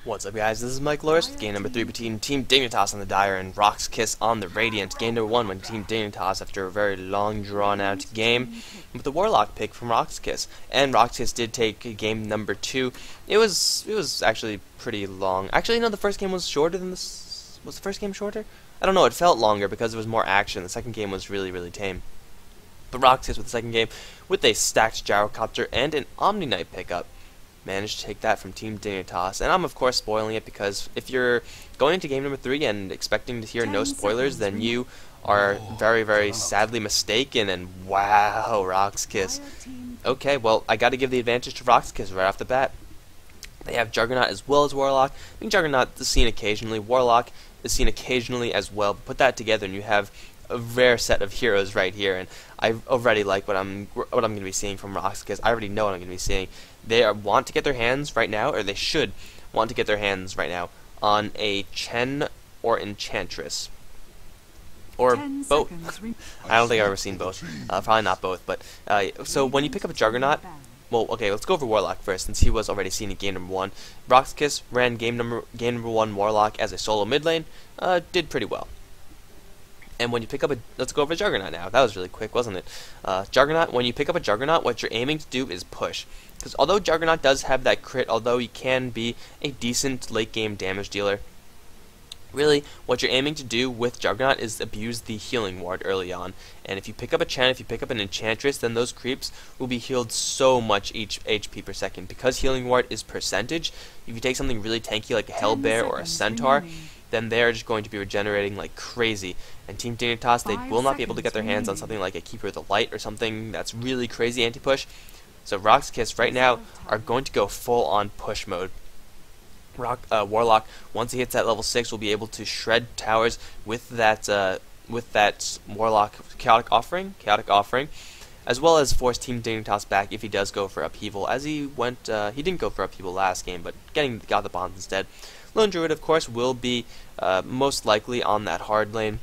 What's up, guys? This is Mike Loris with game number 3 between Team Dignitas on the Dire and Rox.Kis on the Radiant. Game number 1 when Team Dignitas after a very long, drawn-out game with the Warlock pick from Rox.Kis. And Rox.Kis did take game number 2. It was actually pretty long. Actually, no, the first game was shorter than this. Was the first game shorter? I don't know. It felt longer because there was more action. The second game was really, really tame. But Rox.Kis with the second game with a stacked Gyrocopter and an Omni Knight pickup managed to take that from Team Dignitas, and I'm of course spoiling it because if you're going into game number 3 and expecting to hear no spoilers, then you are very, very sadly mistaken. And wow, Rox.Kis. Okay, well, I got to give the advantage to Rox.Kis right off the bat. They have Juggernaut as well as Warlock. I think Juggernaut is seen occasionally, Warlock is seen occasionally as well. But put that together and you have a rare set of heroes right here, and I already like what I'm going to be seeing from Rox.Kis. I already know what I'm going to be seeing. They want to get their hands right now, or they should want to get their hands right now on a Chen or Enchantress, or both. I don't think I've ever seen both. Probably not both. But so when you pick up a Juggernaut, well, okay, let's go over Warlock first, since he was already seen in game number 1. Rox.Kis ran game number 1 Warlock as a solo mid lane, did pretty well. And when you pick up a, let's go over Juggernaut now. That was really quick, wasn't it? Juggernaut, when you pick up a Juggernaut, what you're aiming to do is push. Because although Juggernaut does have that crit, although he can be a decent late game damage dealer, really, what you're aiming to do with Juggernaut is abuse the healing ward early on. And if you pick up a Chen, if you pick up an Enchantress, then those creeps will be healed so much each HP per second. Because healing ward is percentage, if you take something really tanky like a Hellbear or a Centaur, then they're just going to be regenerating like crazy. And Team Dignitas, they will not be able to get their hands on something like a Keeper of the Light or something that's really crazy anti-push. So Rox.Kis right now are going to go full on push mode. Warlock, once he hits that level 6, will be able to shred towers with that Warlock Chaotic Offering, as well as force Team Dignitas back if he does go for Upheaval, as he didn't go for Upheaval last game, but got the bonds instead. Lone Druid, of course, will be most likely on that hard lane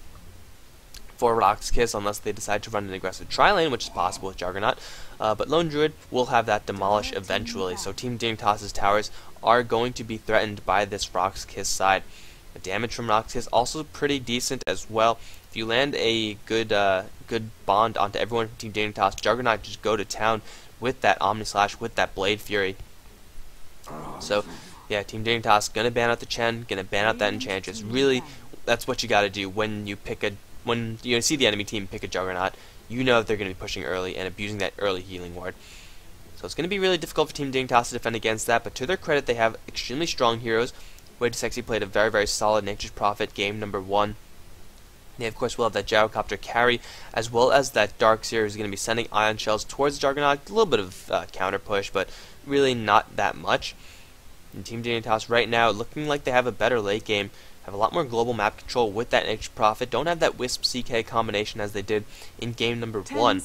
for Rox.Kis, unless they decide to run an aggressive tri-lane, which is possible with Juggernaut. But Lone Druid will have that demolish eventually, so Team Dignitas' towers are going to be threatened by this Rox.Kis side. The damage from Rox.Kis also pretty decent as well. If you land a good bond onto everyone from Team Dignitas, Juggernaut just go to town with that Omni Slash, with that Blade Fury. So yeah, Team Dignitas gonna ban out the Chen, gonna ban out that Enchantress. Really, that's what you gotta do when you see the enemy team pick a Juggernaut. You know that they're gonna be pushing early and abusing that early healing ward. So it's gonna be really difficult for Team Dignitas to defend against that. But to their credit, they have extremely strong heroes. Way to Sexy played a very, very solid Nature's Prophet game number 1. They of course will have that Gyrocopter carry, as well as that Darkseer who's going to be sending Ion Shells towards Juggernaut. A little bit of counter push, but really not that much. And Team Dignitas right now looking like they have a better late game, have a lot more global map control with that Nature's Prophet, don't have that Wisp CK combination as they did in game number 1.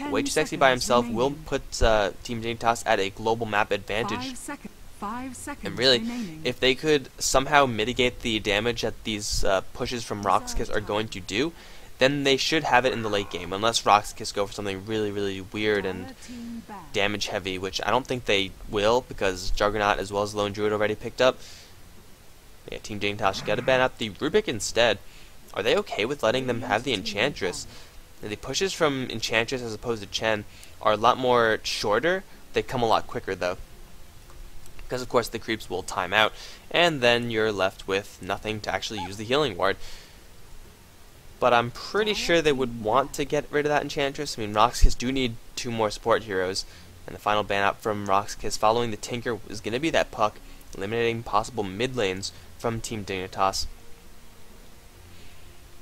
Way Too Sexy by himself will put Team Dignitas at a global map advantage. 5 seconds And really, remaining. if they could somehow mitigate the damage that these pushes from Rox.Kis are going to do, then they should have it in the late game, unless Rox.Kis go for something really, really weird and damage heavy, which I don't think they will, because Juggernaut as well as Lone Druid already picked up. Yeah, Team Dignitas should get to ban out the Rubik instead. Are they okay with letting them have the Enchantress? The pushes from Enchantress as opposed to Chen are a lot more shorter. They come a lot quicker though, because of course the creeps will time out, and then you're left with nothing to actually use the healing ward. But I'm pretty sure they would want to get rid of that Enchantress. I mean, Rox.Kis do need 2 more support heroes, and the final ban out from Rox.Kis following the Tinker is going to be that Puck, eliminating possible mid lanes from Team Dignitas.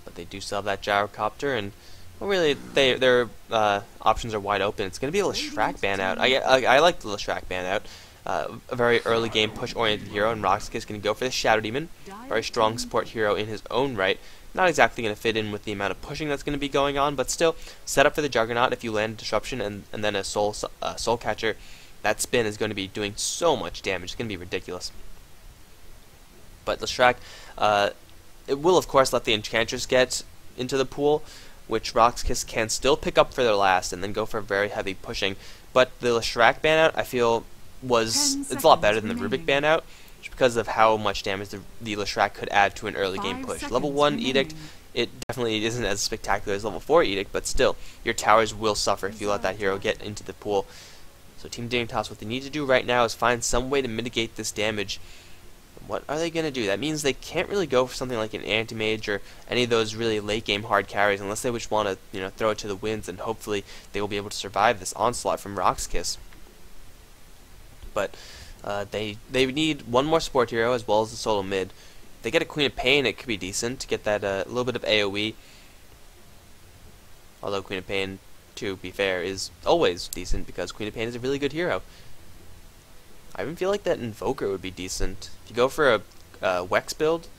But they do still have that Gyrocopter, and well, really, their options are wide open. It's going to be a Leshrac ban out. I like the Leshrac ban out. A very early game push oriented hero, and Rox.Kis can go for the Shadow Demon, very strong support hero in his own right. Not exactly going to fit in with the amount of pushing that's going to be going on, but still set up for the Juggernaut. If you land a Disruption and then a Soul Catcher, that spin is going to be doing so much damage. It's going to be ridiculous. But Leshrac, it will of course let the Enchantress get into the pool, which Rox.Kis can still pick up for their last and then go for very heavy pushing. But the Leshrac ban out, I feel, it's a lot better than the Rubik ban out. just because of how much damage the Leshrac could add to an early game push. Level 1 Edict, it definitely isn't as spectacular as level 4 Edict, but still, your towers will suffer if you let that hero get into the pool. So Team Dignitas, what they need to do right now is find some way to mitigate this damage. What are they going to do? That means they can't really go for something like an anti-mage or any of those really late game hard carries unless they just want to throw it to the winds, and hopefully they will be able to survive this onslaught from Rox.Kis. But they need one more support hero as well as the solo mid. If they get a Queen of Pain, it could be decent to get that little bit of AoE. Although Queen of Pain, to be fair, is always decent because Queen of Pain is a really good hero. I even feel like that Invoker would be decent. If you go for a Wex build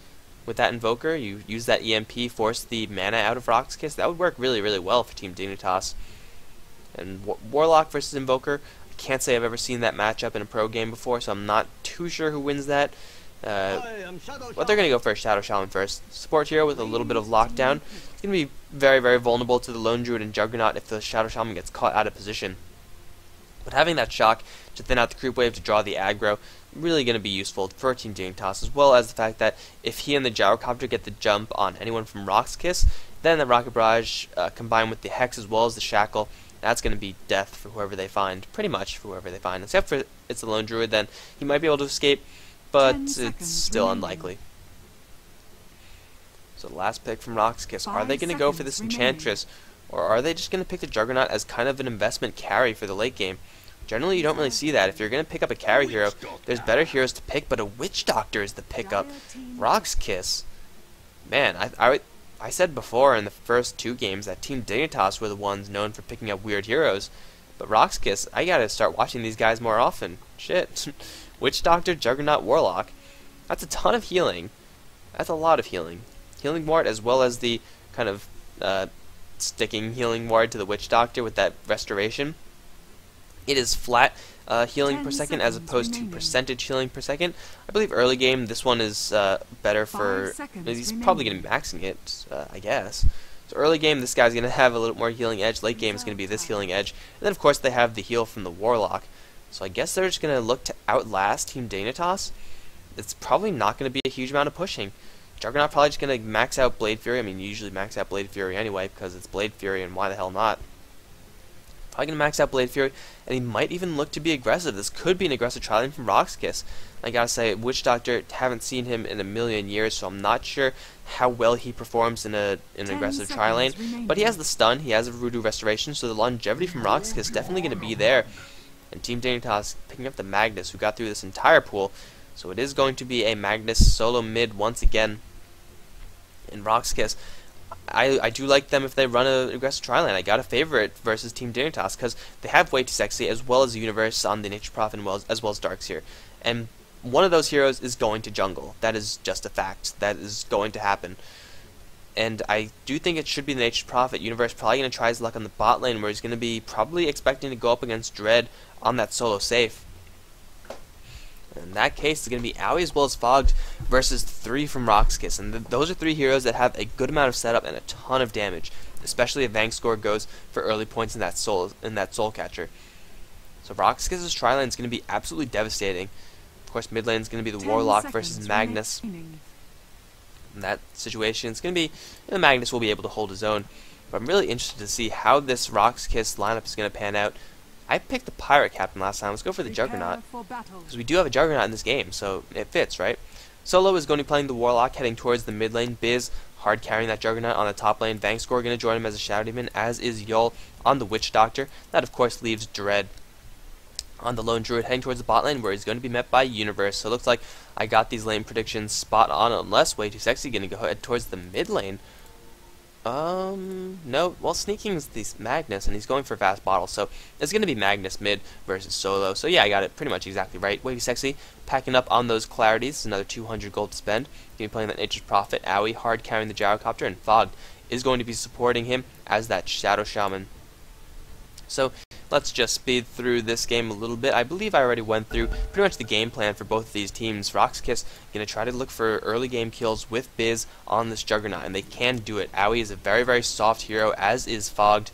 with that Invoker, you use that EMP, force the mana out of Rox.Kis, that would work really, really well for Team Dignitas. And Warlock versus Invoker, I can't say I've ever seen that matchup in a pro game before, so I'm not too sure who wins that. But they're going to go for a Shadow Shaman first. Support hero with a little bit of lockdown. It's going to be very, very vulnerable to the Lone Druid and Juggernaut if the Shadow Shaman gets caught out of position. But having that shock to thin out the creep wave to draw the aggro, really going to be useful for Team Dignitas, as well as the fact that if he and the Gyrocopter get the jump on anyone from Rox.Kis, then the Rocket Barrage combined with the Hex as well as the Shackle, that's going to be death for whoever they find, pretty much for whoever they find, except for it's the Lone Druid, then he might be able to escape, but it's still unlikely. So the last pick from Rox.Kis, are they going to go for this Enchantress, or are they just going to pick the Juggernaut as kind of an investment carry for the late game? Generally, you don't really see that. If you're going to pick up a carry hero, there's better heroes to pick, but a Witch Doctor is the pickup. Rox.Kis, man, I said before in the first 2 games that Team Dignitas were the ones known for picking up weird heroes, but Rox.Kis, I gotta start watching these guys more often. Shit. Witch Doctor, Juggernaut, Warlock. That's a ton of healing. That's a lot of healing. Healing ward as well as the kind of sticking healing ward to the Witch Doctor with that restoration. It is flat healing per second as opposed to percentage healing per second. I believe early game this one is better for... He's probably going to be maxing it, I guess. So early game this guy's going to have a little more healing edge. Late game is going to be this healing edge. And then of course they have the heal from the Warlock. So I guess they're just going to look to outlast Team Dignitas. It's probably not going to be a huge amount of pushing. Juggernaut probably just going to max out Blade Fury. I mean, you usually max out Blade Fury anyway because it's Blade Fury, and why the hell not? Probably going to max out Blade Fury, and he might even look to be aggressive. This could be an aggressive tri-lane from Rox.Kis. I gotta say, Witch Doctor, haven't seen him in a million years, so I'm not sure how well he performs in an aggressive tri-lane. But he has the stun, he has a Voodoo Restoration, so the longevity from Rox.Kis is definitely going to be there. And Team Dignitas picking up the Magnus, who got through this entire pool. So it is going to be a Magnus solo mid once again in Rox.Kis. I do like them if they run an aggressive tri-lane. I got a favorite versus Team Dignitas because they have Way Too Sexy as well as the Universe on the Nature Prophet as well as Darkseer. And one of those heroes is going to jungle. That is just a fact. That is going to happen. And I do think it should be the Nature Prophet. Universe probably going to try his luck on the bot lane where he's going to be probably expecting to go up against Dread on that solo safe. In that case, it's going to be Owie as well as Fogged versus 3 from Rox.Kis. And those are 3 heroes that have a good amount of setup and a ton of damage, especially if Vangscore goes for early points in that soul catcher. So Rox.Kis' tri-lane is going to be absolutely devastating. Of course, mid lane is going to be the Warlock versus Magnus. In that situation, it's going to be Magnus will be able to hold his own. But I'm really interested to see how this Rox.Kis lineup is going to pan out. I picked the Pirate Captain last time. Let's go for the Juggernaut, because we do have a Juggernaut in this game, so it fits, right? Solo is going to be playing the Warlock, heading towards the mid lane. Biz hard carrying that Juggernaut on the top lane. Vangscore going to join him as a Shadow Demon, as is Yul on the Witch Doctor. That, of course, leaves Dread on the Lone Druid, heading towards the bot lane, where he's going to be met by Universe. So it looks like I got these lane predictions spot on, unless Way Too Sexy going to go ahead towards the mid lane. No, well, Sneaking is the Magnus, and he's going for Fast Bottle, so it's going to be Magnus mid versus Solo. So yeah, I got it pretty much exactly right. Way Too Sexy, packing up on those Clarities, another 200 gold to spend. Going to be playing that Nature's Prophet. Owie, hard carrying the Gyrocopter, and Fogged is going to be supporting him as that Shadow Shaman. So let's just speed through this game a little bit. I believe I already went through pretty much the game plan for both of these teams. Rox.Kis going to try to look for early game kills with Biz on this Juggernaut, and they can do it. Owie is a very, very soft hero, as is Fogged.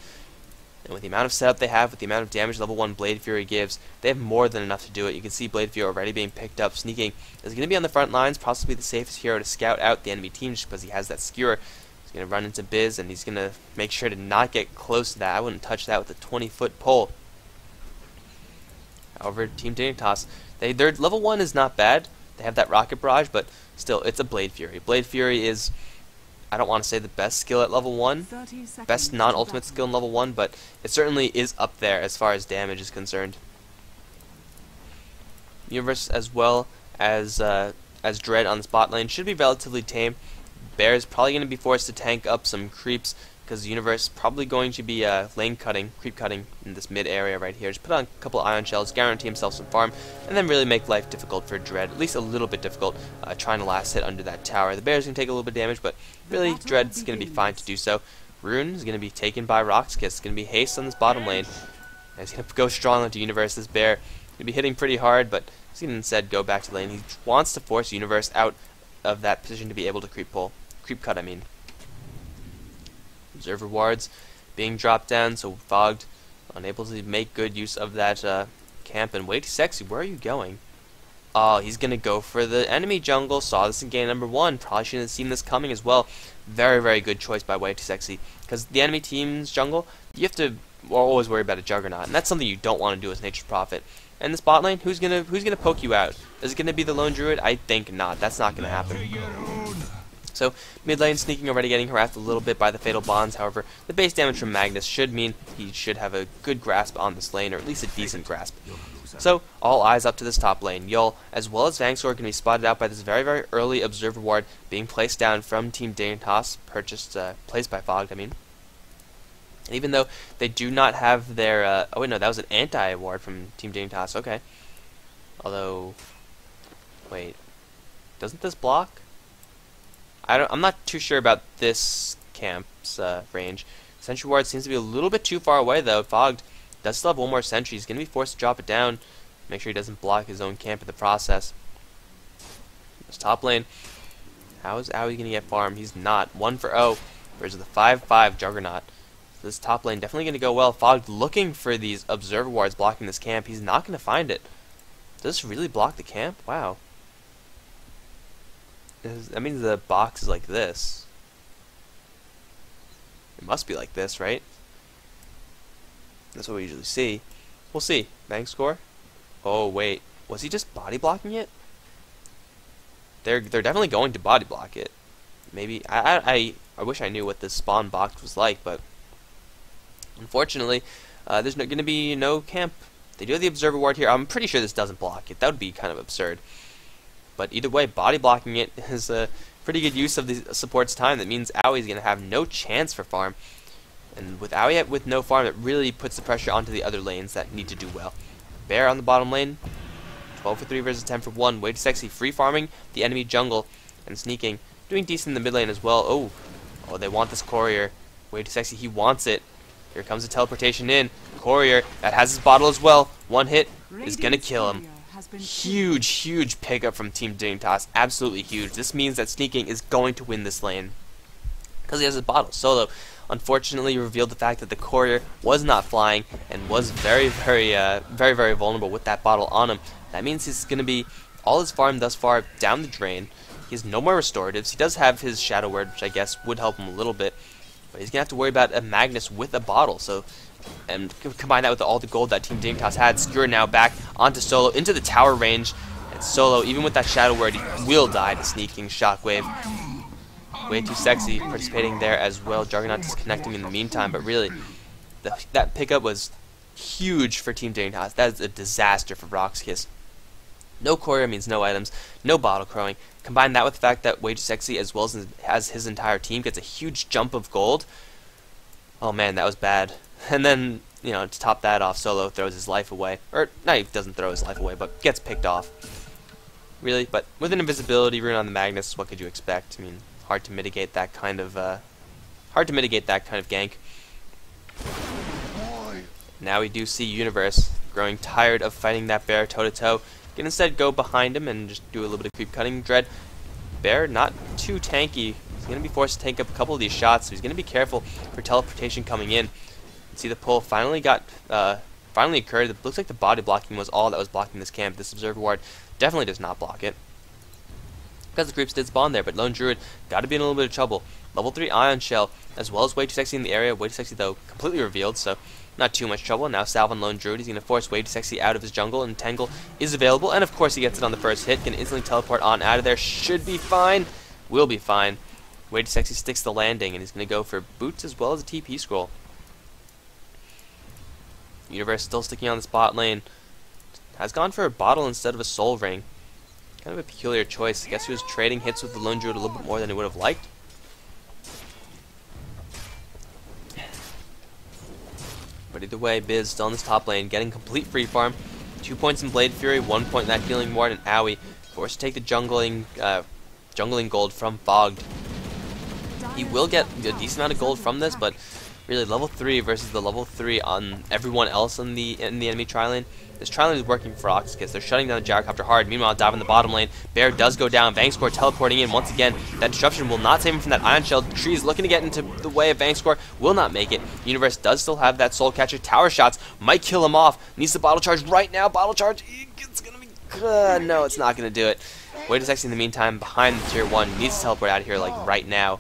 And with the amount of setup they have, with the amount of damage level 1 Blade Fury gives, they have more than enough to do it. You can see Blade Fury already being picked up. Sneaking is going to be on the front lines, possibly the safest hero to scout out the enemy team just because he has that skewer. He's going to run into Biz, and he's going to make sure to not get close to that. I wouldn't touch that with a 20-foot pole. However, Team Dignitas, their level 1 is not bad. They have that rocket barrage, but still, it's a Blade Fury. Blade Fury is, I don't want to say the best skill at level 1, best non-ultimate skill in level 1, but it certainly is up there as far as damage is concerned. Universe as well as Dread on the spot lane should be relatively tame. Bear is probably going to be forced to tank up some creeps because Universe is probably going to be lane cutting, creep cutting in this mid area right here. Just put on a couple of ion shells, guarantee himself some farm, and then really make life difficult for Dread, at least a little bit difficult, trying to last hit under that tower. The Bear's going to take a little bit of damage, but really Dread's going to be fine to do so. Rune is going to be taken by Rox.Kis. It's going to be haste on this bottom lane. And he's going to go strong into Universe. This Bear going to be hitting pretty hard, but he's going to instead go back to lane. He wants to force Universe out of that position to be able to creep cut, I mean. Observer wards being dropped down, so Fogged unable to make good use of that camp. And Way Too Sexy, where are you going? Oh, he's going to go for the enemy jungle. Saw this in game number 1. Probably shouldn't have seen this coming as well. Very, very good choice by Way Too Sexy. Because the enemy team's jungle, you have to always worry about a Juggernaut. And that's something you don't want to do as Nature's Prophet. And this bot lane, who's gonna poke you out? Is it going to be the lone druid? I think not. That's not going to happen. So, mid lane sneaking already getting harassed a little bit by the Fatal Bonds. However, the base damage from Magnus should mean he should have a good grasp on this lane, or at least a decent grasp. So, all eyes up to this top lane. Yul, as well as Vangsor, can be spotted out by this very, very early Observer Ward being placed down from Team Dignitas, placed by Fogged, I mean. And even though they do not have their, oh wait, no, that was an anti-ward from Team Dignitas, okay. Although, wait, doesn't this block? I'm not too sure about this camp's range. Sentry ward seems to be a little bit too far away though. Fogged does still have one more sentry. He's going to be forced to drop it down. Make sure he doesn't block his own camp in the process. This top lane. How is Owie going to get farm? He's not. 1 for 0 versus the 5-5 Juggernaut. So this top lane definitely going to go well. Fogged looking for these observer wards blocking this camp. He's not going to find it. Does this really block the camp? Wow. That means the box is like this. It must be like this, right? That's what we usually see. We'll see. Bank score. Oh wait, was he just body blocking it? They're definitely going to body block it. Maybe I wish I knew what this spawn box was like, but unfortunately, there's going to be no camp. They do have the observer ward here. I'm pretty sure this doesn't block it. That would be kind of absurd. But either way, body blocking it is a pretty good use of the support's time. That means Owie's going to have no chance for farm. And with Owie with no farm, it really puts the pressure onto the other lanes that need to do well. Bear on the bottom lane, 12 for 3 versus 10 for 1. Way Too Sexy free farming the enemy jungle and sneaking. Doing decent in the mid lane as well. Oh, they want this courier. Way Too Sexy, he wants it. Here comes the teleportation in. Courier, that has his bottle as well. One hit is going to kill him. Huge pickup from Team Dignitas. Absolutely huge. This means that sneaking is going to win this lane because he has his bottle. Solo, unfortunately, revealed the fact that the courier was not flying and was very vulnerable with that bottle on him. That means he's going to be all his farm thus far down the drain. He has no more restoratives. He does have his Shadow Word, which I guess would help him a little bit, but he's going to have to worry about a Magnus with a bottle. So. And combine that with all the gold that Team Dignitas had. Skewer now back onto Solo, into the tower range. And Solo, even with that Shadow Word, he will die to sneaking Shockwave. Way Too Sexy participating there as well. Juggernaut disconnecting in the meantime, but really, that pickup was huge for Team Dignitas. That is a disaster for Rox.Kis. No courier means no items, no bottle crowing. Combine that with the fact that Way Too Sexy, as well as his entire team, gets a huge jump of gold. Oh man, that was bad. And then, you know, to top that off, Solo throws his life away. Or, no, he doesn't throw his life away, but gets picked off. Really, but with an invisibility rune on the Magnus, what could you expect? I mean, hard to mitigate that kind of gank. Now we do see Universe growing tired of fighting that Bear toe-to-toe. Can instead go behind him and just do a little bit of creep cutting. Dread, Bear, not too tanky. He's going to be forced to tank up a couple of these shots, so he's going to be careful for teleportation coming in. See, the pull finally occurred. It looks like the body blocking was all that was blocking this camp. This Observer Ward definitely does not block it, because the creeps did spawn there, but Lone Druid got to be in a little bit of trouble. Level 3 Ion Shell, as well as Way Too Sexy in the area. Way Too Sexy, though, completely revealed, so not too much trouble. Now Salve on Lone Druid. He's going to force Way Too Sexy out of his jungle, and Tangle is available. And, of course, he gets it on the first hit. Can instantly teleport on out of there. Should be fine. Will be fine. Way Too Sexy sticks the landing, and he's going to go for boots as well as a TP scroll. Universe still sticking on the spot lane. Has gone for a bottle instead of a soul ring. Kind of a peculiar choice. I guess he was trading hits with the Lone Druid a little bit more than he would have liked. But either way, Biz still in this top lane, getting complete free farm. 2 points in Blade Fury, 1 point in that healing ward, and Owie forced to take the jungling gold from Fogged. He will get a decent amount of gold from this, but really level 3 versus the level 3 on everyone else in the enemy tri-lane. This tri-lane is working for Rox.Kis. They're shutting down the Gyrocopter hard. Meanwhile, dive in the bottom lane. Bear does go down. Vangscore teleporting in once again. That disruption will not save him from that Ion Shell. Tree is looking to get into the way of Vangscore. Will not make it. Universe does still have that Soul Catcher. Tower shots might kill him off. Needs the bottle charge right now. Bottle charge. It's gonna be good. No, it's not gonna do it. Way Too Sexy in the meantime behind the tier 1. Needs to teleport out of here like right now.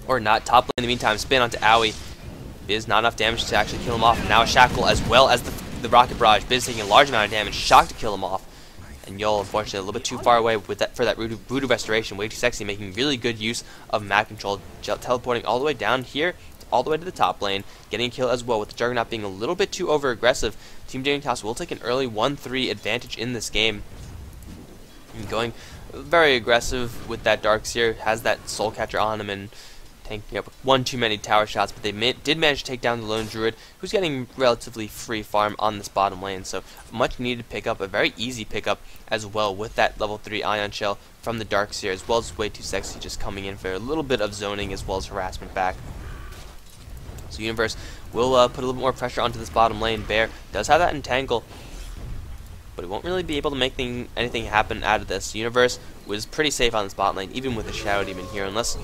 Or not. Top lane in the meantime. Spin onto Owie. Biz not enough damage to actually kill him off. And now a Shackle as well as the Rocket Barrage. Biz taking a large amount of damage. Shock to kill him off. And Yol, unfortunately, a little bit too far away with that for that Voodoo Restoration. Way Too Sexy making really good use of map control. Teleporting all the way down here, all the way to the top lane. Getting a kill as well with the Juggernaut being a little bit too over-aggressive. Team Dignitas will take an early 1-3 advantage in this game. And going very aggressive with that Darkseer. Has that Soul Catcher on him and tanking up one too many tower shots, but they did manage to take down the Lone Druid, who's getting relatively free farm on this bottom lane. So much needed pickup, a very easy pickup as well with that level 3 Ion Shell from the Darkseer, as well as Way Too Sexy just coming in for a little bit of zoning as well as harassment back. So Universe will put a little bit more pressure onto this bottom lane. Bear does have that entangle, but it won't really be able to make anything happen out of this. Universe was pretty safe on this bot lane, even with the Shadow Demon here, unless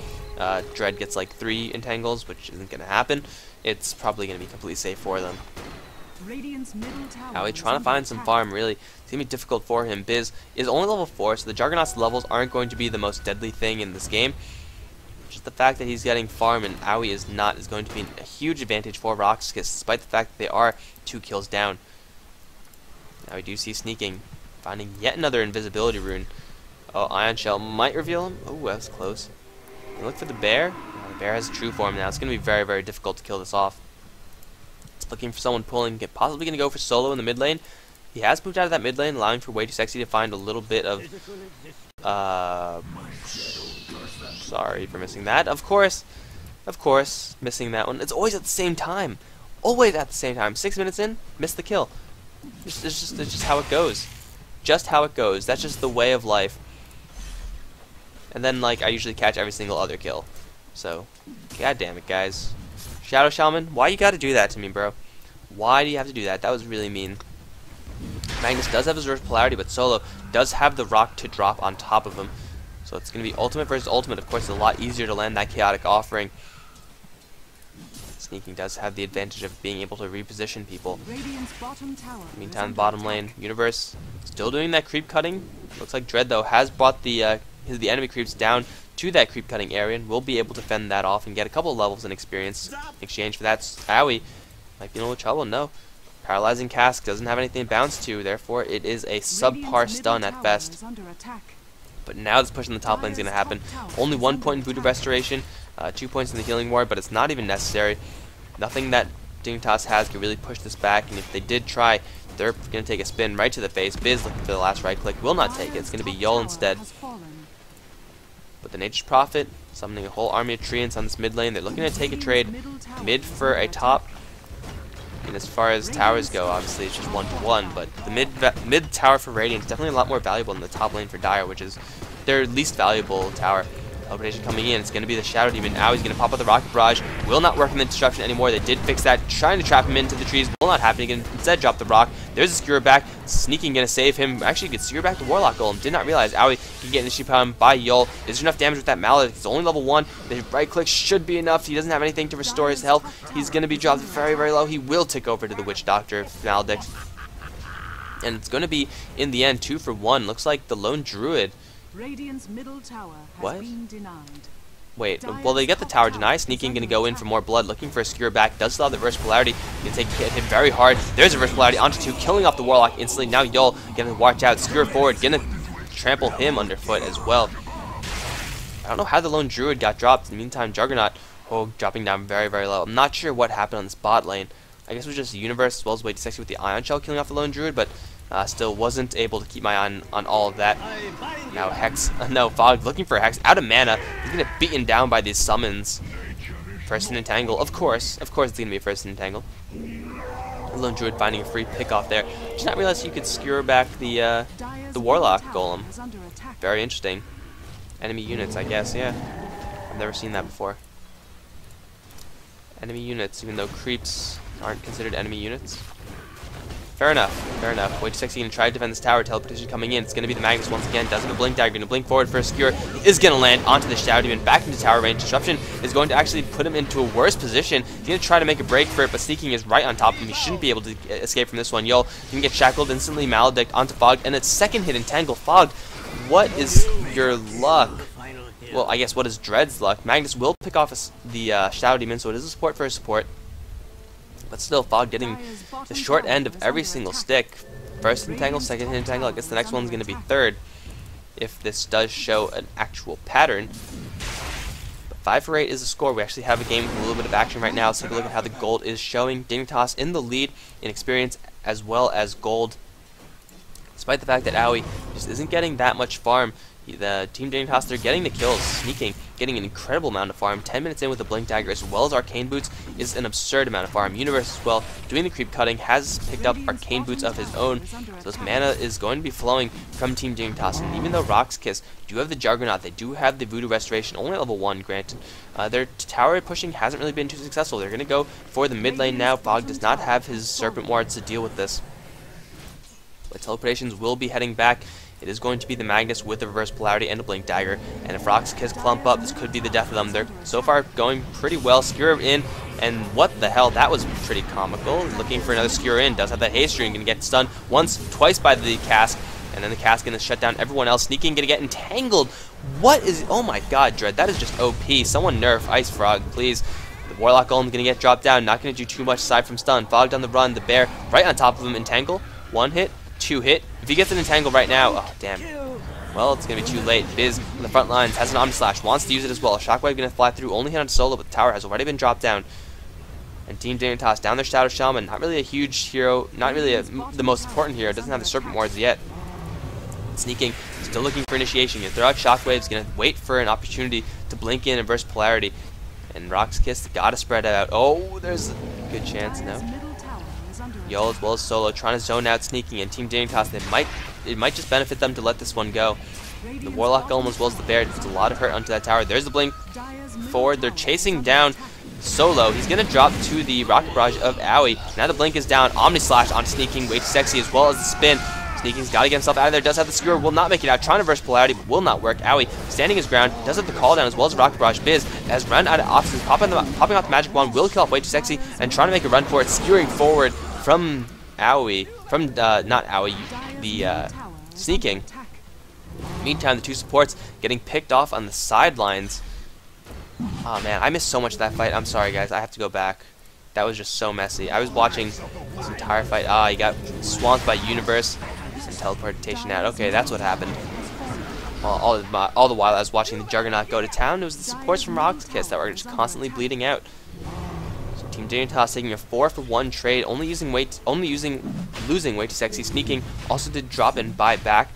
Dread gets like 3 entangles, which isn't going to happen. It's probably going to be completely safe for them. Owie trying to find some farm, really. It's going to be difficult for him. Biz is only level 4, so the Juggernaut's levels aren't going to be the most deadly thing in this game. Just the fact that he's getting farm and Owie is not is going to be a huge advantage for Rox.Kis, despite the fact that they are 2 kills down. Now we do see sneaking, finding yet another invisibility rune. Oh, Ion Shell might reveal him. Oh, that was close. And look for the bear. Oh, the bear has true form now. It's going to be very, very difficult to kill this off. It's looking for someone pulling. Possibly going to go for solo in the mid lane. He has moved out of that mid lane, allowing for Way Too Sexy to find a little bit of... Sorry for missing that. Of course, missing that one. It's always at the same time. Always at the same time. 6 minutes in, missed the kill. It's just how it goes. Just how it goes. That's just the way of life. And then, like, I usually catch every single other kill. So, god damn it, guys. Shadow Shaman, why you gotta do that to me, bro? Why do you have to do that? That was really mean. Magnus does have his reverse polarity, but Solo does have the rock to drop on top of him. So it's going to be ultimate versus ultimate. Of course, it's a lot easier to land that chaotic offering. Sneaking does have the advantage of being able to reposition people. Meantime, bottom lane, Universe still doing that creep cutting. Looks like Dread, though, has brought the enemy creeps down to that creep cutting area and will be able to fend that off and get a couple of levels in experience in exchange for that. Owie might be in a little trouble. No. Paralyzing Cask doesn't have anything to bounce to, therefore it is a subpar stun at best. But now this push in the top lane is going to happen. Only 1 point in Voodoo Restoration, 2 points in the Healing Ward, but it's not even necessary. Nothing that Dignitas has can really push this back, and if they did try, they're going to take a spin right to the face. Biz looking for the last right click, will not take it. It's going to be Yol instead. But the Nature's Prophet, summoning a whole army of Treants on this mid lane. They're looking to take a trade mid for a top. And as far as towers go, obviously it's just 1-to-1, but the mid tower for Radiant is definitely a lot more valuable than the top lane for Dire, which is their least valuable tower. Teleportation coming in. It's going to be the Shadow Demon. Now he's going to pop out the Rocket Barrage. Will not work in the Disruption anymore. They did fix that. Trying to trap him into the trees. Will not happen. He can instead drop the Rock. There's a Skewer back. Sneaking going to save him. Actually, gets Skewer back the Warlock Golem. Did not realize Owie can get initiated upon by Yol. Is there enough damage with that Maledict? It's only level 1. The right click should be enough. He doesn't have anything to restore his health. He's going to be dropped very, very low. He will tick over to the Witch Doctor Maledict. And it's going to be, in the end, 2 for 1. Looks like the Lone Druid. Radiant's middle tower has What? been denied. Wait, well, they get the tower denied. Sneaking, going to go in for more blood, looking for a Skewer back. Does still have the Reverse Polarity. Going to hit him very hard. There's a Reverse Polarity onto 2, killing off the Warlock instantly. Now Yol going to watch out. Skewer forward, going to trample him underfoot as well. I don't know how the Lone Druid got dropped. In the meantime, Juggernaut, dropping down very, very low. I'm not sure what happened on this bot lane. I guess it was just the Universe as well as Way Too Sexy with the Ion Shell killing off the Lone Druid, but still wasn't able to keep my eye on all of that. Now Hex, no, Fog looking for a Hex, out of mana. He's gonna get beaten down by these summons. First and Entangle, of course it's gonna be a First and Entangle. Lone Druid finding a free pick off there. Just not realize you could skewer back the Warlock Golem. Very interesting. Enemy units, I guess, yeah. I've never seen that before. Enemy units, even though creeps aren't considered enemy units. Fair enough, fair enough. Way Too Sexy gonna try to defend this tower. Teleportation coming in. It's gonna be the Magnus once again. Doesn't have a Blink Dagger. Gonna blink forward for a Skewer. He is gonna land onto the Shadow Demon. Back into tower range. Disruption is going to actually put him into a worse position. He's gonna try to make a break for it, but Sneaking is right on top of him. He shouldn't be able to escape from this one. Yol can get shackled instantly. Maledict onto Fog, and its second hit Entangle. Fog, what is your luck? Well, I guess what is Dread's luck? Magnus will pick off the Shadow Demon, so it is a support for a support. But still, Fog getting the short end of every single stick. First Entangle, second Entangle. I guess the next one's going to be third, if this does show an actual pattern. But 5 for 8 is the score. We actually have a game with a little bit of action right now. Let's take a look at how the gold is showing. Dignitas in the lead in experience as well as gold. Despite the fact that Owie just isn't getting that much farm, the Team Dignitas, they're getting the kills, Sneaking, getting an incredible amount of farm. 10 minutes in with the Blink Dagger as well as Arcane Boots is an absurd amount of farm. Universe as well, doing the creep cutting, has picked up Arcane Boots of his own, so this mana is going to be flowing from Team Dignitas. And even though Rox.Kis do have the Juggernaut, they do have the Voodoo Restoration, only at level 1, granted. Their tower pushing hasn't really been too successful. They're going to go for the mid lane now. Fog does not have his Serpent Wards to deal with this. But Teleportations will be heading back. It is going to be the Magnus with the Reverse Polarity and a Blink Dagger. And if Rox.Kis clump up, this could be the death of them. They're so far going pretty well. Skewer in, and what the hell? That was pretty comical. Looking for another Skewer in. Does have that haste string. Going to get stunned once, twice by the Cask. And then the Cask going to shut down everyone else. Sneaking, going to get entangled. What is... Oh my god, Dread. That is just OP. Someone nerf Ice Frog, please. The Warlock Golem going to get dropped down. Not going to do too much aside from stun. Fogged on the run. The Bear right on top of him. Entangle. 1 hit. 2 hit. If he gets an Entangle right now, oh damn. Well, it's gonna be too late. Biz on the front lines has an Omni Slash, wants to use it as well. Shockwave gonna fly through, only hit on solo, but the tower has already been dropped down. And Team Dignitas down their Shadow Shaman, not really a huge hero, not really the most important hero, doesn't have the Serpent Wards yet. Sneaking, still looking for initiation. Gonna throw out Shockwaves, gonna wait for an opportunity to blink in and burst Polarity. And Rox.Kis gotta spread it out. Oh, there's a good chance now. Yol as well as Solo trying to zone out Sneaking, and Team Dignitas, it might just benefit them to let this one go. The Warlock Golem as well as the Bear does a lot of hurt onto that tower. There's the blink forward. They're chasing down Solo. He's gonna drop to the Rocket Barrage of Owie. Now the blink is down. Omni Slash on Sneaking, Way Too Sexy as well as the spin. Sneaking's got to get himself out of there. Does have the Skewer, will not make it out. Trying to reverse Polarity, but will not work. Owie standing his ground. Does have the call down as well as Rocket Barrage. Biz has run out of options. Popping off the Magic Wand will kill off Way Too Sexy and trying to make a run for it. Skewering forward from Owie, from not Owie, the Sneaking. Meantime, the two supports getting picked off on the sidelines. Oh man, I missed so much of that fight. I'm sorry guys, I have to go back. That was just so messy. I was watching this entire fight. He got swamped by Universe and teleportation out. Okay, that's what happened. All the while I was watching the Juggernaut go to town, it was the supports from Rox.Kis that were just constantly bleeding out. So Team Dignitas taking a 4-for-1 trade, losing Way Too Sexy. Sneaking also did drop and buy back.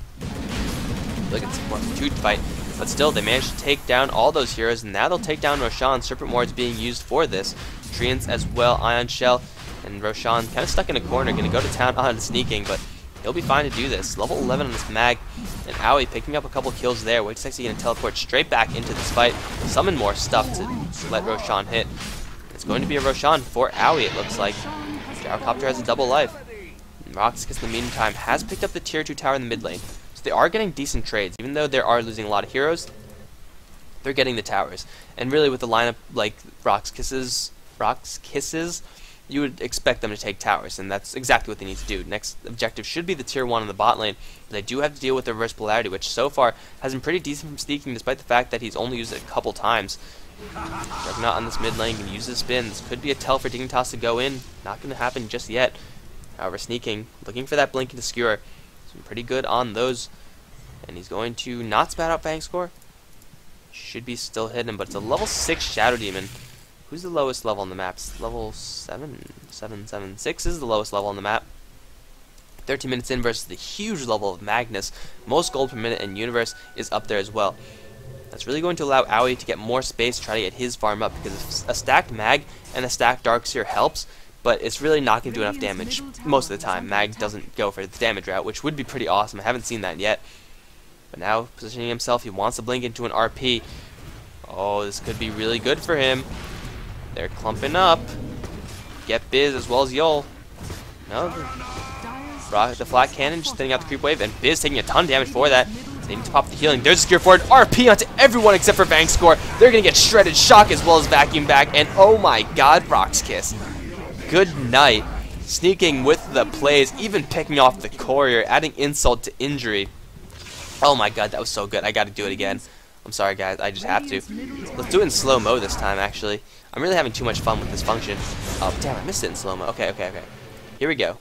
Look at support 2 fight, but still they managed to take down all those heroes, and now they'll take down Roshan. Serpent Ward's being used for this. Treants as well, Ion Shell, and Roshan kind of stuck in a corner, going to go to town on Sneaking, but He'll be fine to do this. Level 11 on this mag, and Owie picking up a couple kills there. Wait.Sexy going to teleport straight back into this fight, summon more stuff to let Roshan hit. It's going to be a Roshan for Owie, it looks like. Gyrocopter has a double life. Rox.Kis in the meantime has picked up the tier 2 tower in the mid lane. So they are getting decent trades. Even though they are losing a lot of heroes, they're getting the towers. And really with the lineup like Rox.Kis's, you would expect them to take towers, and that's exactly what they need to do. Next objective should be the tier 1 in the bot lane, but they do have to deal with the reverse polarity, which so far has been pretty decent from Sneaking, despite the fact that he's only used it a couple times. Juggernaut on this mid lane can use the spin. This could be a tell for Dignitas to go in. Not going to happen just yet. However, Sneaking, looking for that blink and skewer. He's been pretty good on those, and he's going to not spat out Vangscore. Should be still hitting him, but it's a level 6 Shadow Demon. Who's the lowest level on the map? It's level 6 is the lowest level on the map. 13 minutes in versus the huge level of Magnus. Most gold per minute in Universe is up there as well. That's really going to allow Owie to get more space, try to get his farm up, because a stacked Mag and a stacked Darkseer helps, but it's really not going to do enough damage most of the time. Mag doesn't go for the damage route, which would be pretty awesome. I haven't seen that yet. But now, positioning himself, he wants to blink into an RP. Oh, this could be really good for him. They're clumping up. Get Biz as well as Yol. No, the flat cannon just thinning out the creep wave, and Biz taking a ton of damage for that. They need to pop the healing. There's a secure forward RP onto everyone except for Vangscore. They're gonna get shredded. Shock as well as vacuum back, and oh my God, Rox.Kis. Good night. Sneaking with the plays, even picking off the courier, adding insult to injury. Oh my God, that was so good. I got to do it again. I'm sorry, guys. I just have to. Let's do it in slow-mo this time, actually. I'm really having too much fun with this function. Oh, damn, I missed it in slow-mo. Okay. Here we go.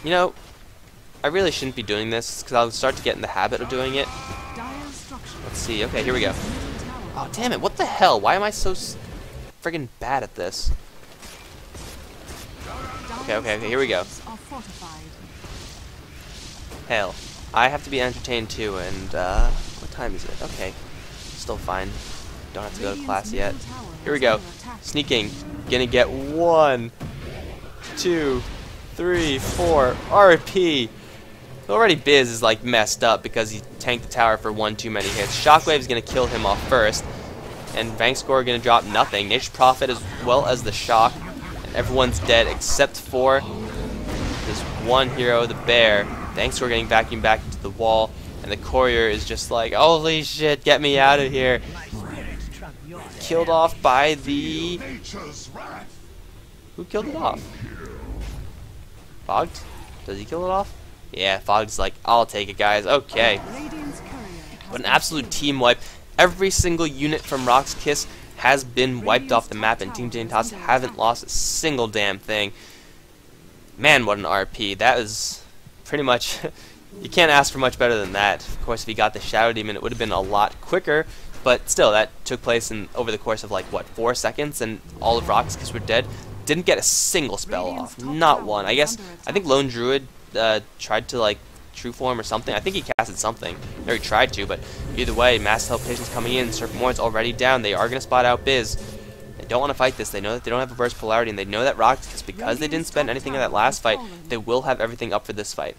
You know, I really shouldn't be doing this, because I'll start to get in the habit of doing it. Let's see. Okay, here we go. Oh, damn it. What the hell? Why am I so friggin' bad at this? Okay, here we go. Hell. I have to be entertained too, and what time is it? Okay, still fine. Don't have to go to class yet. Here we go. Sneaking. Gonna get 1, 2, 3, 4. RP. Already Biz is like messed up because he tanked the tower for 1 too many hits. Shockwave is gonna kill him off first, and Vangscore gonna drop nothing. Nature's Prophet as well as the Shock, and everyone's dead except for this one hero, the Bear. Vangscore getting vacuumed back into the wall, and the courier is just like, holy shit, get me out of here. Killed off by the... Who killed it off? Fogged? Does he kill it off? Yeah, Fogged's like, I'll take it, guys. Okay. What an absolute team wipe. Every single unit from Rox.Kis has been wiped off the map, and Team Dignitas haven't lost a single damn thing. Man, what an RP. That is... pretty much, you can't ask for much better than that. Of course, if he got the Shadow Demon, it would have been a lot quicker, but still, that took place in over the course of like, what, 4 seconds, and all of Rox.Kis were dead. Didn't get a single spell off, not one. I think Lone Druid tried to like True Form or something. I think he casted something, or he tried to, but either way, Mass Teleportation's coming in, Serpentmourne's already down, they are going to spot out Biz. They don't want to fight this. They know that they don't have reverse polarity, and they know that Rox.Kis, because they didn't spend anything in that last fight, they will have everything up for this fight.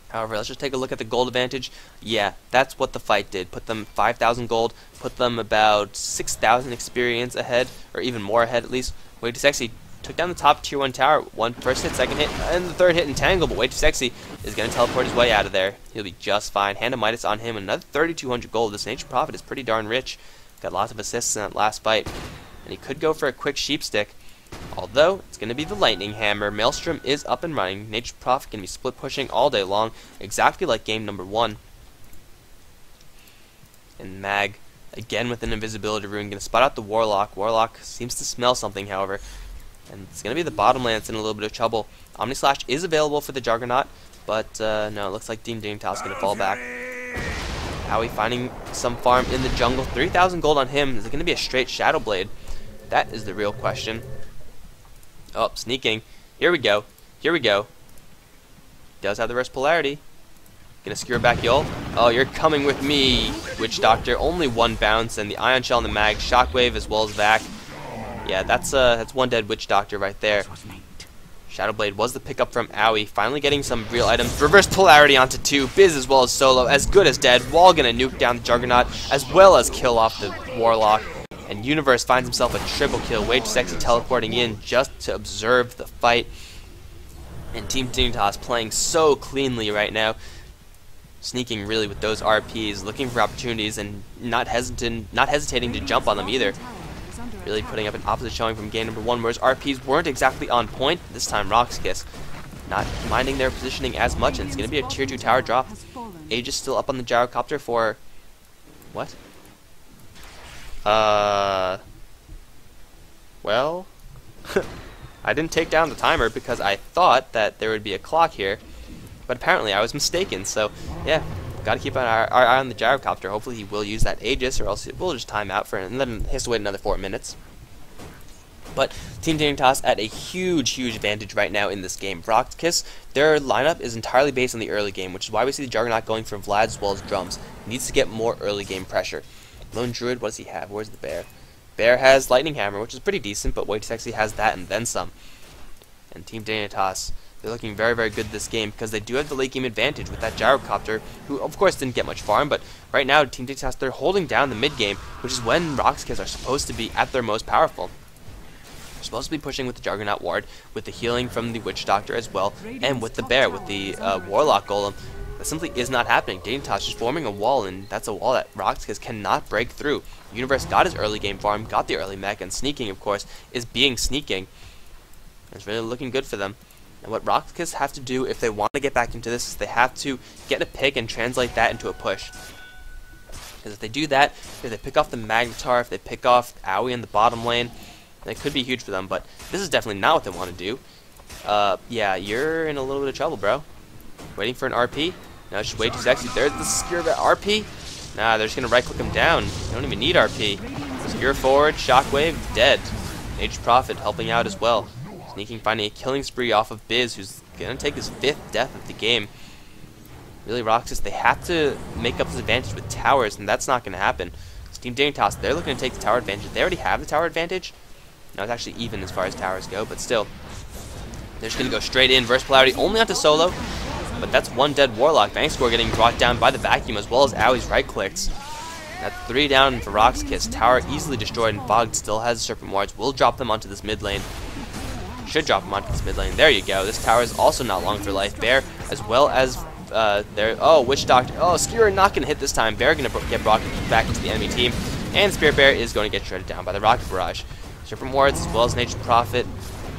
However, let's just take a look at the gold advantage. Yeah, that's what the fight did. Put them 5,000 gold, put them about 6,000 experience ahead, or even more ahead at least. Wait.Sexy took down the top tier 1 tower. First hit, second hit, and the third hit entangle, but Wait.Sexy is going to teleport his way out of there. He'll be just fine. Hand of Midas on him, another 3,200 gold. This Nature's Prophet is pretty darn rich. Got lots of assists in that last fight. And he could go for a quick sheep stick. Although, it's going to be the Lightning Hammer. Maelstrom is up and running. Nature's Prophet can be split pushing all day long, exactly like game number 1. And Mag, again with an invisibility rune, going to spot out the Warlock. Warlock seems to smell something, however. And it's going to be the bottom lane that's in a little bit of trouble. Omni Slash is available for the Juggernaut, but no, it looks like Team Dignitas is going to fall back. Owie finding some farm in the jungle. 3,000 gold on him. Is it going to be a straight Shadow Blade? That is the real question. Oh, Sneaking. Here we go. Does have the reverse polarity. Gonna secure back Yol. Oh, you're coming with me, Witch Doctor. Only 1 bounce, and the Ion Shell and the Mag. Shockwave as well as Vac. Yeah, that's one dead Witch Doctor right there. Shadow Blade was the pickup from Owie, finally getting some real items. Reverse Polarity onto 2, Biz as well as Solo, as good as dead. Wall gonna nuke down the Juggernaut, as well as kill off the Warlock. And Universe finds himself a triple kill, way too sexy teleporting in just to observe the fight. And Team Dignitas playing so cleanly right now, sneaking really with those RPs, looking for opportunities and not hesitating to jump on them either. Really putting up an opposite showing from game number 1, whereas RPs weren't exactly on point. This time Rox.Kis not minding their positioning as much, and it's going to be a tier 2 tower drop. Age is still up on the gyrocopter for... what? Well... I didn't take down the timer because I thought that there would be a clock here, but apparently I was mistaken, so yeah, gotta keep our eye on the gyrocopter. Hopefully he will use that Aegis, or else it will just time out for it, and then he has to wait another 4 minutes. But Team Dignitas at a huge advantage right now in this game. Rox.Kis, their lineup is entirely based on the early game, which is why we see the Juggernaut going for Vlad as well as drums. He needs to get more early game pressure. Lone Druid, what does he have? Where's the bear? Bear has Lightning Hammer, which is pretty decent, but Way Too Sexy has that and then some. And Team Dignitas, they're looking very good this game because they do have the late game advantage with that gyrocopter, who of course didn't get much farm, but right now Team Dignitas, they're holding down the mid game, which is when Rox.Kis are supposed to be at their most powerful. They're supposed to be pushing with the Juggernaut Ward, with the healing from the Witch Doctor as well, and with the bear, with the Warlock Golem. That simply is not happening. Dignitas just forming a wall, and that's a wall that Rox.Kis cannot break through. Universe got his early game farm, got the early mech, and sneaking, of course, is being sneaking. It's really looking good for them. And what Rox.Kis have to do if they want to get back into this is they have to get a pick and translate that into a push. Because if they do that, if they pick off the Magnetar, if they pick off Owie in the bottom lane, then it could be huge for them. But this is definitely not what they want to do. Yeah, you're in a little bit of trouble, bro. Waiting for an RP? No, it's just way too sexy. There's the Secure RP. Nah, they're just going to right-click him down. They don't even need RP. Secure forward, Shockwave, dead. Aged Prophet helping out as well. Sneaking, finding a killing spree off of Biz, who's going to take his 5th death of the game. Really, Rox.Kis, they have to make up this advantage with towers, and that's not going to happen. Team Dignitas, they're looking to take the tower advantage. They already have the tower advantage. Now, it's actually even as far as towers go, but still. They're just going to go straight in. Verse Polarity only onto Solo, but that's one dead Warlock. Bank score getting brought down by the vacuum, as well as Owie's right-clicks. That's 3 down for Rox.Kis. Tower easily destroyed, and Fogged still has Serpent Wards. Will drop them onto this mid lane. Should drop them onto this mid lane. There you go. This tower is also not long for life. Bear, as well as their... oh, Witch Doctor. Oh, Skewer not going to hit this time. Bear going to get brought back into the enemy team. And Spirit Bear is going to get shredded down by the Rocket Barrage. Serpent Wards, as well as Nature's Prophet.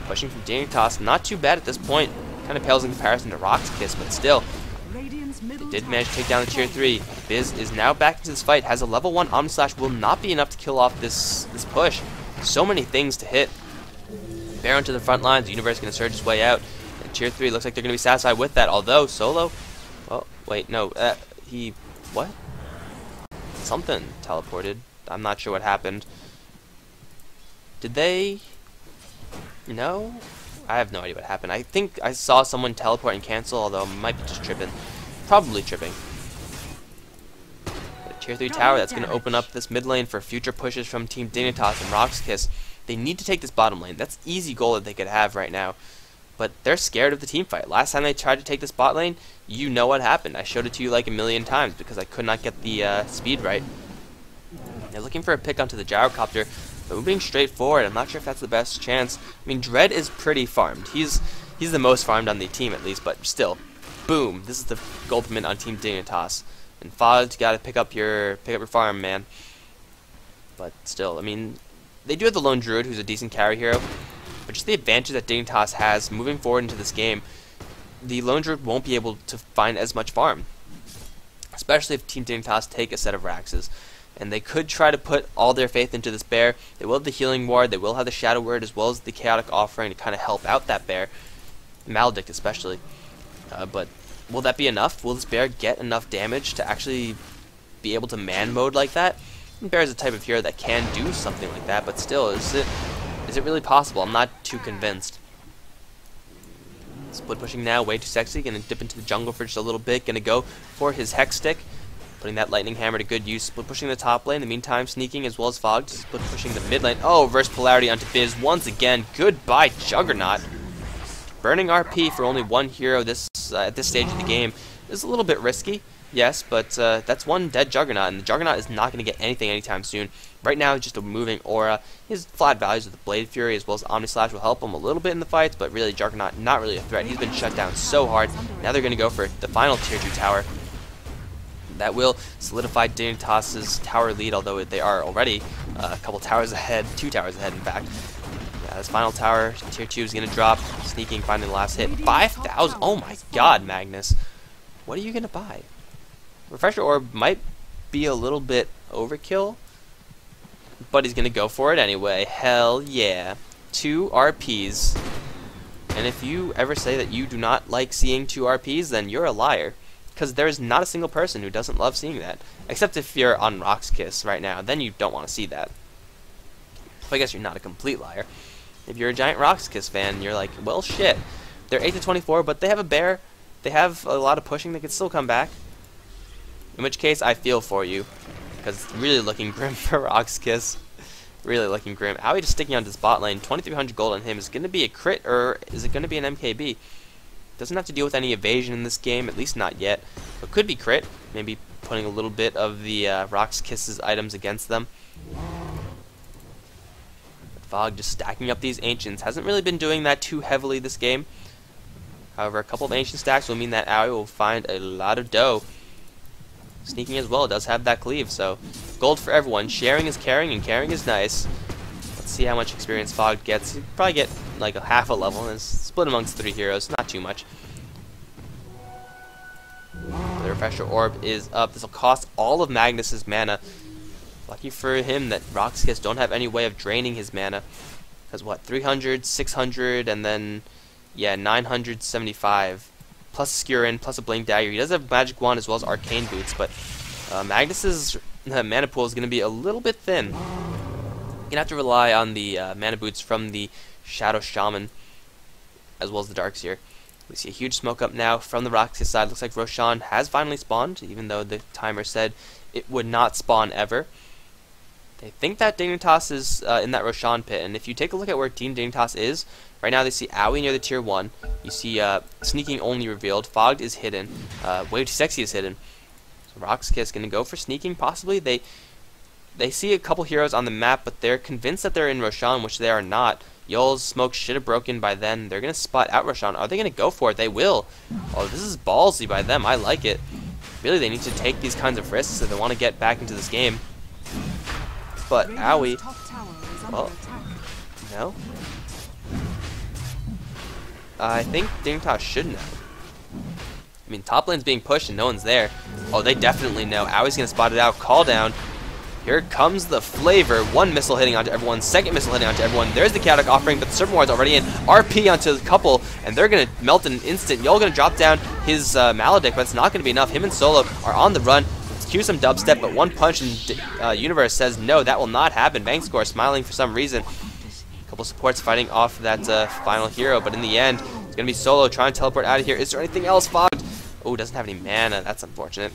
Pushing from Dignitas. Not too bad at this point. Kind of pales in comparison to Rox.Kis, but still. They did manage to take down the tier 3. Biz is now back into this fight. Has a level 1 Omnislash. Will not be enough to kill off this push. So many things to hit. Bear onto the front lines. The Universe going to surge his way out. And tier 3 looks like they're going to be satisfied with that. Although, Solo... well, wait, no. He... what? Something teleported. I'm not sure what happened. Did they... no? I have no idea what happened. I think I saw someone teleport and cancel, although I might be just tripping. Probably tripping. The tier 3 tower that's going to open up this mid lane for future pushes from Team Dignitas and Rox.Kis. They need to take this bottom lane. That's an easy goal that they could have right now. But they're scared of the team fight. Last time they tried to take this bot lane, you know what happened. I showed it to you like a million times because I could not get the speed right. They're looking for a pick onto the gyrocopter, but moving straight forward, I'm not sure if that's the best chance. I mean, Dread is pretty farmed. He's the most farmed on the team at least, but still. Boom. This is the ultimate on Team Dignitas. And Fogged, you gotta pick up your farm, man. But still, I mean, they do have the Lone Druid, who's a decent carry hero. But just the advantage that Dignitas has moving forward into this game, the Lone Druid won't be able to find as much farm. Especially if Team Dignitas take a set of Raxes. And they could try to put all their faith into this bear. They will have the Healing Ward, they will have the Shadow Word, as well as the Chaotic Offering to kind of help out that bear. Maledict especially. But will that be enough? Will this bear get enough damage to actually be able to man mode like that? And bear is a type of hero that can do something like that, but still, is it really possible? I'm not too convinced. Split pushing now, way too sexy. Gonna dip into the jungle for just a little bit. Gonna go for his Hex Stick. Putting that Lightning Hammer to good use. Split pushing the top lane. In the meantime, sneaking as well as Fogged. Split pushing the mid lane. Oh, reverse polarity onto Biz once again. Goodbye, Juggernaut. burning RP for only one hero this at this stage of the game is a little bit risky. Yes, but that's one dead Juggernaut, and the Juggernaut is not going to get anything anytime soon. Right now, just a moving aura. His flat values with the Blade Fury as well as Omni Slash will help him a little bit in the fights, but really Juggernaut not really a threat. He's been shut down so hard. Now they're going to go for the final tier 2 tower. That will solidify Dignitas' tower lead, although they are already a couple towers ahead, 2 towers ahead in fact. Yeah, this final tower, tier 2 is going to drop. Sneaking, finding the last hit. 5,000! Oh my god, Magnus. What are you going to buy? Refresher Orb might be a little bit overkill, but he's going to go for it anyway. Hell yeah. 2 RPs. And if you ever say that you do not like seeing 2 RPs, then you're a liar. Because there is not a single person who doesn't love seeing that. Except if you're on Rox.Kis right now, then you don't want to see that. So I guess you're not a complete liar. If you're a giant Rox.Kis fan, you're like, well shit. They're 8-24, but they have a bear. They have a lot of pushing. They could still come back. In which case, I feel for you, because it's really looking grim for Rox.Kis. Really looking grim. Owie just sticking onto this bot lane. 2,300 gold on him. Is it going to be a crit, or is it going to be an MKB? Doesn't have to deal with any evasion in this game, at least not yet. But could be crit. Maybe putting a little bit of the Rox.Kis' items against them. Fog just stacking up these Ancients. Hasn't really been doing that too heavily this game. However, a couple of Ancient stacks will mean that Owie will find a lot of dough. Sneaking as well, it does have that cleave, so gold for everyone. Sharing is caring, and caring is nice. Let's see how much experience Fog gets. He'll probably get like a half a level, and it's split amongst 3 heroes, not too much. The Refresher Orb is up. This will cost all of Magnus's mana. Lucky for him that Rox.Kis don't have any way of draining his mana. Because what, 300, 600, and then, yeah, 975. Plus Skewerin, plus a Blink Dagger. He does have Magic Wand as well as Arcane Boots, but Magnus's mana pool is going to be a little bit thin. You're going to have to rely on the mana boots from the Shadow Shaman as well as the Darkseer. We see a huge smoke up now from the Rox.Kis side. Looks like Roshan has finally spawned, even though the timer said it would not spawn ever. They think that Dignitas is in that Roshan pit, and if you take a look at where Team Dignitas is, right now they see Owie near the tier 1. You see Sneaking only revealed. Fogged is hidden. Way Too Sexy is hidden. So Rox.Kis going to go for Sneaking, possibly. They see a couple heroes on the map, but they're convinced that they're in Roshan, which they are not. Yol's smoke should have broken by then. They're going to spot out Roshan. Are they going to go for it? They will. Oh, this is ballsy by them. I like it. Really, they need to take these kinds of risks if they want to get back into this game. But Owie, well, no. I think Dignitas should know. I mean, top lane's being pushed and no one's there. Oh, they definitely know. Owie's gonna spot it out. Call down. Here comes the flavor. 1 missile hitting onto everyone. 2nd missile hitting onto everyone. There's the chaotic offering, but the Serpent Ward's already in. RP onto the couple, and they're gonna melt in an instant. Y'all gonna drop down his Maledict, but it's not gonna be enough. Him and Solo are on the run. Cue some dubstep, but 1 punch and Universe says no, that will not happen. Bankscore smiling for some reason. A couple supports fighting off that final hero, but in the end, it's going to be Solo trying to teleport out of here. Is there anything else, Fogged? Oh, doesn't have any mana. That's unfortunate.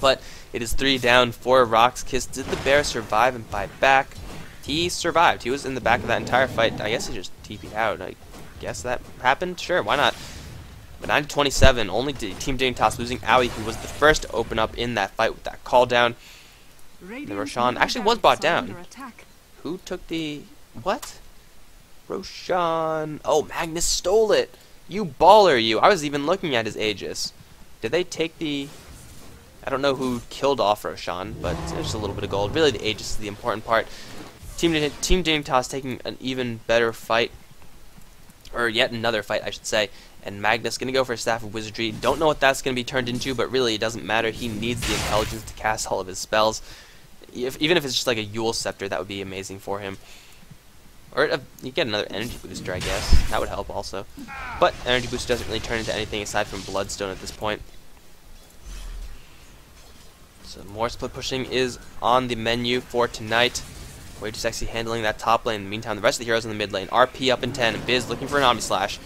But it is 3 down for Rox.Kis. Did the bear survive and fight back? He survived. He was in the back of that entire fight. I guess he just TP'd out. I guess that happened. Sure, why not? But 9-27, only Team Dignitas losing Owie, who was the first to open up in that fight with that call down. And the Roshan actually was brought down. Who took the... what? Roshan... oh, Magnus stole it! You baller, you! I was even looking at his Aegis. Did they take the... I don't know who killed off Roshan, but it's just a little bit of gold. Really, the Aegis is the important part. Team Dignitas taking an even better fight. Or yet another fight, I should say. And Magnus going to go for a Staff of Wizardry. Don't know what that's going to be turned into, but really it doesn't matter. He needs the intelligence to cast all of his spells. Even if it's just like a Yule Scepter, that would be amazing for him. Or you get another energy booster, I guess. That would help also. But energy booster doesn't really turn into anything aside from Bloodstone at this point. So more split pushing is on the menu for tonight. Way Too Sexy handling that top lane. In the meantime, the rest of the heroes in the mid lane. RP up in 10, and Biz looking for an Omni Slash.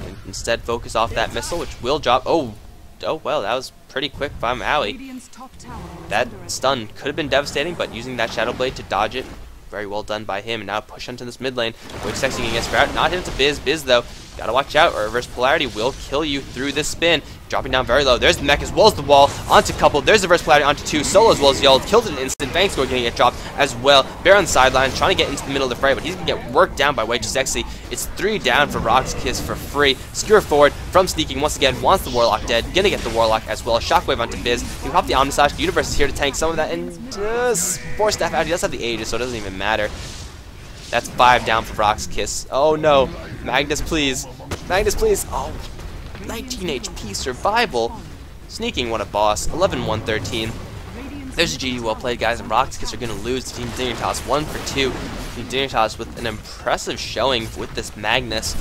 And instead focus off that missile, which will drop. Oh well, that was pretty quick from Owie. That stun could have been devastating, but using that Shadow Blade to dodge it, very well done by him. And now push onto this mid lane. Way Too Sexy can get Sprout. Not into Biz. Biz, though, Gotta watch out, or reverse polarity will kill you through this spin. Dropping down very low. There's the mech as well as the wall. Onto couple. There's the reverse polarity onto 2. Solo as well as Yelled. Killed it in an instant. Fang Score getting it dropped as well. Bear on the sideline, trying to get into the middle of the fray, but he's going to get worked down by Way Too Sexy. It's 3 down for Rox.Kis for free. Skewer forward from Sneaking once again. Wants the Warlock dead. Gonna get the Warlock as well. Shockwave onto Fizz. He popped the Omnislash. The Universe is here to tank some of that, and just Force Staff out. He does have the Aegis, so it doesn't even matter. That's 5 down for Rox.Kis. Oh no. Magnus, please. Magnus, please. Oh, 19 HP survival. Sneaking won a boss. 11-1-13. There's a GG. Well played, guys. And Rox.Kis are going to lose to Team Dignitas 1 for 2. Team Dignitas with an impressive showing with this Magnus.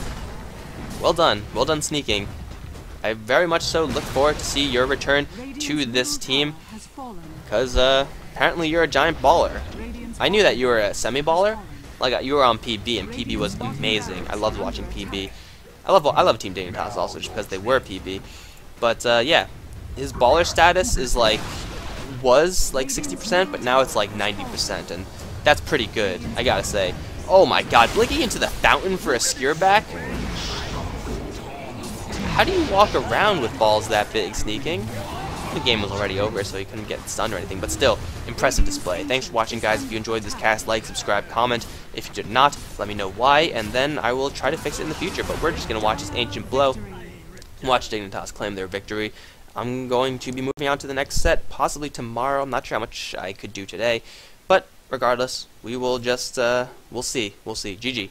Well done. Well done, Sneaking. I very much so look forward to see your return to this team, because apparently you're a giant baller. I knew that you were a semi-baller. Like, you were on PB, and PB was amazing. I loved watching PB. I love Team Dignitas also, just because they were PB. But yeah, his baller status is was like 60%, but now it's like 90%, and that's pretty good, I gotta say. Oh my god, blinking into the fountain for a skewer back? How do you walk around with balls that big, Sneaking? The game was already over, so he couldn't get stunned or anything, but still, impressive display. Thanks for watching, guys. If you enjoyed this cast, like, subscribe, comment. If you did not, let me know why, and then I will try to fix it in the future. But we're just going to watch this Ancient Blow, watch Dignitas claim their victory. I'm going to be moving on to the next set, possibly tomorrow. I'm not sure how much I could do today, but regardless, we will just, we'll see. GG.